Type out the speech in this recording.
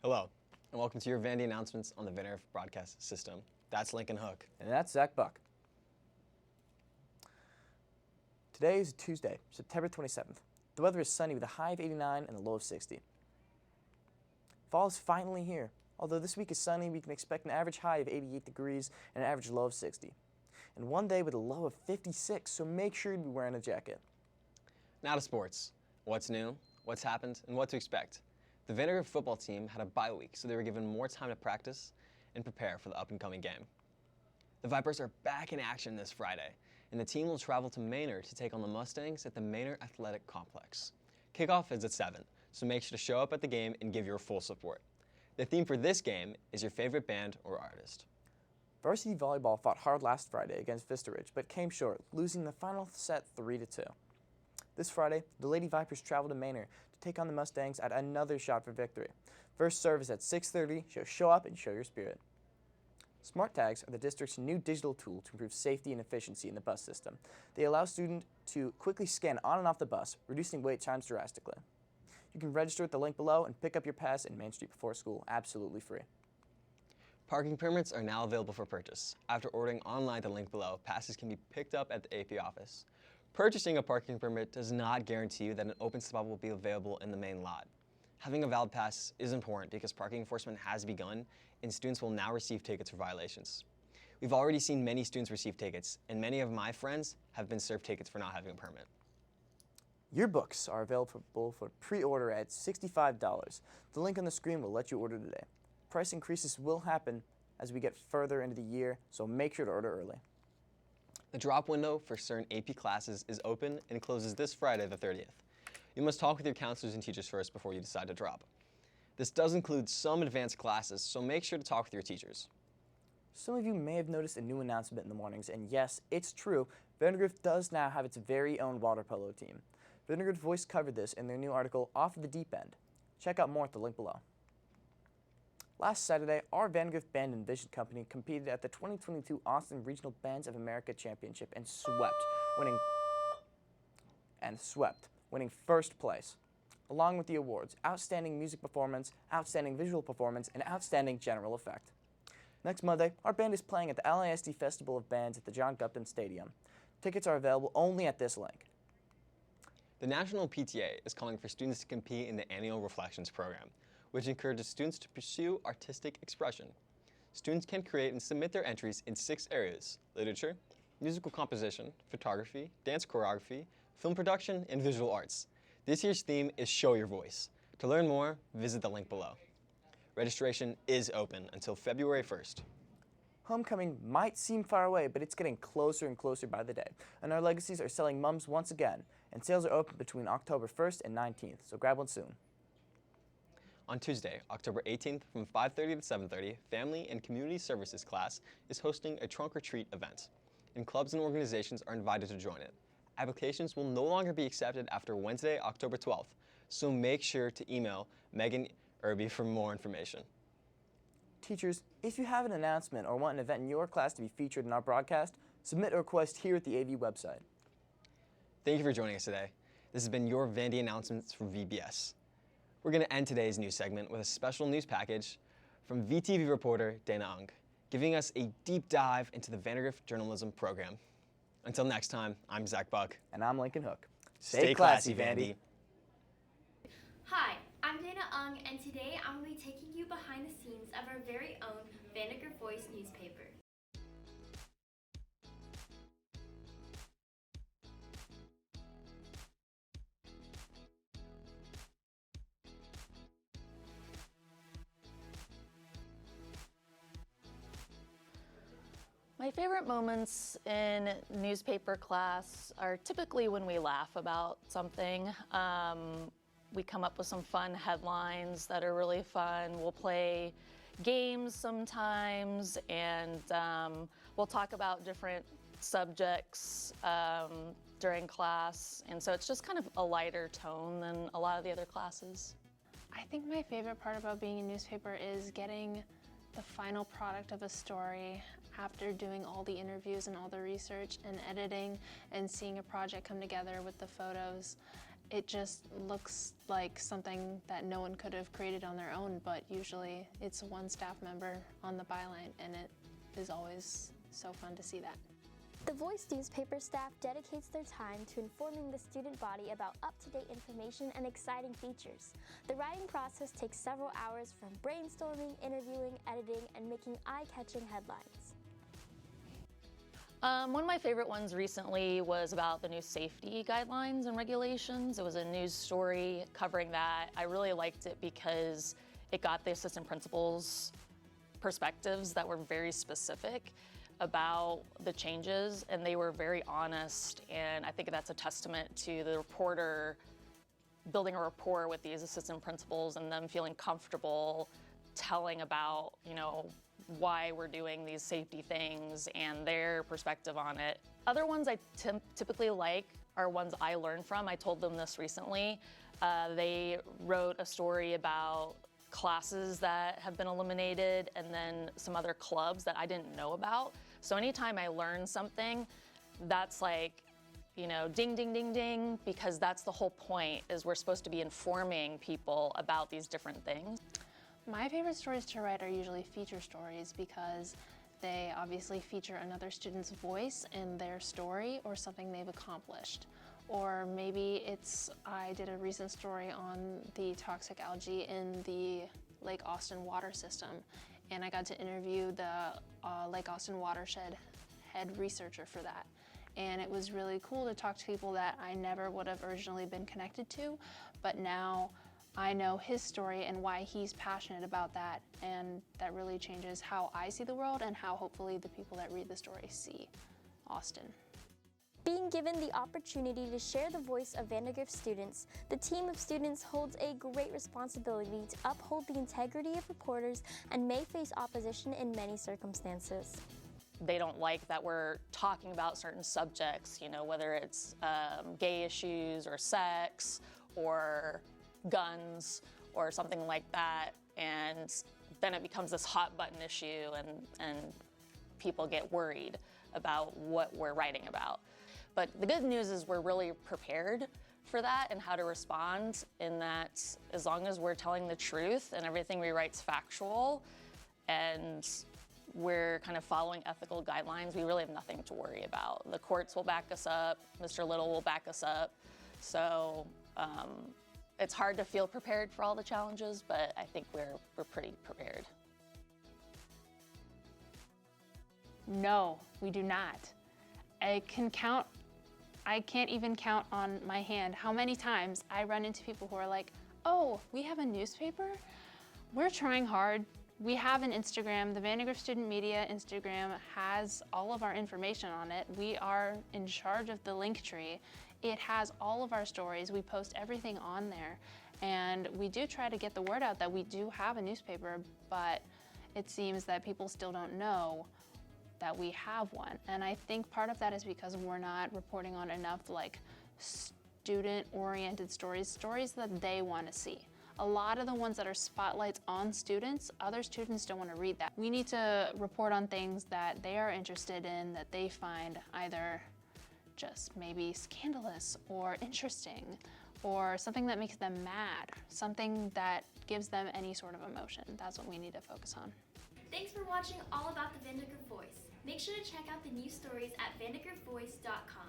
Hello, and welcome to your Vandy announcements on the Vandegrift broadcast system. That's Lincoln Hook. And that's Zach Buck. Today is Tuesday, September 27th. The weather is sunny with a high of 89 and a low of 60. Fall is finally here. Although this week is sunny, we can expect an average high of 88 degrees and an average low of 60. And one day with a low of 56, so make sure to be wearing a jacket. Now to sports. What's new, what's happened, and what to expect. The Vandegrift football team had a bye week, so they were given more time to practice and prepare for the up-and-coming game. The Vipers are back in action this Friday, and the team will travel to Manor to take on the Mustangs at the Manor Athletic Complex. Kickoff is at 7, so make sure to show up at the game and give your full support. The theme for this game is your favorite band or artist. Varsity volleyball fought hard last Friday against Vista Ridge, but came short, losing the final set 3-2. This Friday, the Lady Vipers travel to Manor to take on the Mustangs at another shot for victory. First service at 6:30, so show up and show your spirit. Smart Tags are the district's new digital tool to improve safety and efficiency in the bus system. They allow students to quickly scan on and off the bus, reducing wait times drastically. You can register at the link below and pick up your pass in Main Street before school, absolutely free. Parking permits are now available for purchase. After ordering online at the link below, passes can be picked up at the AP office. Purchasing a parking permit does not guarantee you that an open spot will be available in the main lot. Having a valid pass is important because parking enforcement has begun and students will now receive tickets for violations. We've already seen many students receive tickets, and many of my friends have been served tickets for not having a permit. Your books are available for pre-order at $65. The link on the screen will let you order today. Price increases will happen as we get further into the year, so make sure to order early. The drop window for certain AP classes is open and closes this Friday the 30th. You must talk with your counselors and teachers first before you decide to drop. This does include some advanced classes, so make sure to talk with your teachers. Some of you may have noticed a new announcement in the mornings, and yes, it's true, Vandegrift does now have its very own water polo team. Vandegrift Voice covered this in their new article, Off the Deep End. Check out more at the link below. Last Saturday, our Vandegrift Band and Vision Company competed at the 2022 Austin Regional Bands of America Championship and swept, winning first place. Along with the awards, Outstanding Music Performance, Outstanding Visual Performance, and Outstanding General Effect. Next Monday, our band is playing at the LISD Festival of Bands at the John Gupton Stadium. Tickets are available only at this link. The National PTA is calling for students to compete in the Annual Reflections program, which encourages students to pursue artistic expression. Students can create and submit their entries in 6 areas: literature, musical composition, photography, dance choreography, film production, and visual arts. This year's theme is Show Your Voice. To learn more, visit the link below. Registration is open until February 1st. Homecoming might seem far away, but it's getting closer and closer by the day. And our legacies are selling mums once again, and sales are open between October 1st and 19th, so grab one soon. On Tuesday, October 18th from 5:30 to 7:30, Family and Community Services class is hosting a trunk or treat event, and clubs and organizations are invited to join it. Applications will no longer be accepted after Wednesday, October 12th, so make sure to email Megan Irby for more information. Teachers, if you have an announcement or want an event in your class to be featured in our broadcast, submit a request here at the AV website. Thank you for joining us today. This has been your Vandy announcements from VBS. We're going to end today's news segment with a special news package from VTV reporter Dana Ung, giving us a deep dive into the Vandegrift journalism program. Until next time, I'm Zach Buck. And I'm Lincoln Hook. Stay classy, Vandy. Hi, I'm Dana Ung, and today I'm going to be taking you behind the scenes of our very own Vandegrift Voice newspaper. My favorite moments in newspaper class are typically when we laugh about something. We come up with some fun headlines that are really fun. We'll play games sometimes, and we'll talk about different subjects during class. And so it's just kind of a lighter tone than a lot of the other classes. I think my favorite part about being a newspaper is getting the final product of a story after doing all the interviews and all the research and editing and seeing a project come together with the photos it just looks like something that no one could have created on their own, but usually it's one staff member on the byline, and it is always so fun to see that. The Voice newspaper staff dedicates their time to informing the student body about up-to-date information and exciting features. The writing process takes several hours, from brainstorming, interviewing, editing, and making eye-catching headlines. One of my favorite ones recently was about the new safety guidelines and regulations. It was a news story covering that. I really liked it because it got the assistant principals' perspectives that were very specific about the changes, and they were very honest, and I think that's a testament to the reporter building a rapport with these assistant principals and them feeling comfortable telling about, why we're doing these safety things and their perspective on it. Other ones I typically like are ones I learn from. I told them this recently. They wrote a story about classes that have been eliminated and then some other clubs that I didn't know about. So anytime I learn something, that's like, ding, ding, ding, ding, because that's the whole point, is we're supposed to be informing people about these different things. My favorite stories to write are usually feature stories because they obviously feature another student's voice in their story or something they've accomplished. Or maybe I did a recent story on the toxic algae in the Lake Austin water system, and I got to interview the Lake Austin watershed head researcher for that. And it was really cool to talk to people that I never would have originally been connected to, but now I know his story and why he's passionate about that, and that really changes how I see the world and how hopefully the people that read the story see Austin. Being given the opportunity to share the voice of Vandegrift students, the team of students holds a great responsibility to uphold the integrity of reporters and may face opposition in many circumstances. They don't like that we're talking about certain subjects, whether it's gay issues or sex or guns or something like that, and then it becomes this hot button issue, and people get worried about what we're writing about. But the good news is we're really prepared for that and how to respond, in that as long as we're telling the truth and everything we write's factual and we're kind of following ethical guidelines, we really have nothing to worry about. The courts will back us up, Mr. Little will back us up, so it's hard to feel prepared for all the challenges, but I think we're pretty prepared. No, we do not. I can't even count on my hand how many times I run into people who are like, oh, we have a newspaper? We're trying hard. We have an Instagram. The Vandegrift Student Media Instagram has all of our information on it. We are in charge of the link tree. It has all of our stories. We post everything on there. And we do try to get the word out that we do have a newspaper, but it seems that people still don't know that we have one. And I think part of that is because we're not reporting on enough student-oriented stories that they want to see. A lot of the ones that are spotlights on students, other students don't want to read that. We need to report on things that they are interested in, that they find either just maybe scandalous or interesting, or something that makes them mad, something that gives them any sort of emotion. That's what we need to focus on. Thanks for watching All About the Vandegrift Voice. Make sure to check out the news stories at vandegriftvoice.com.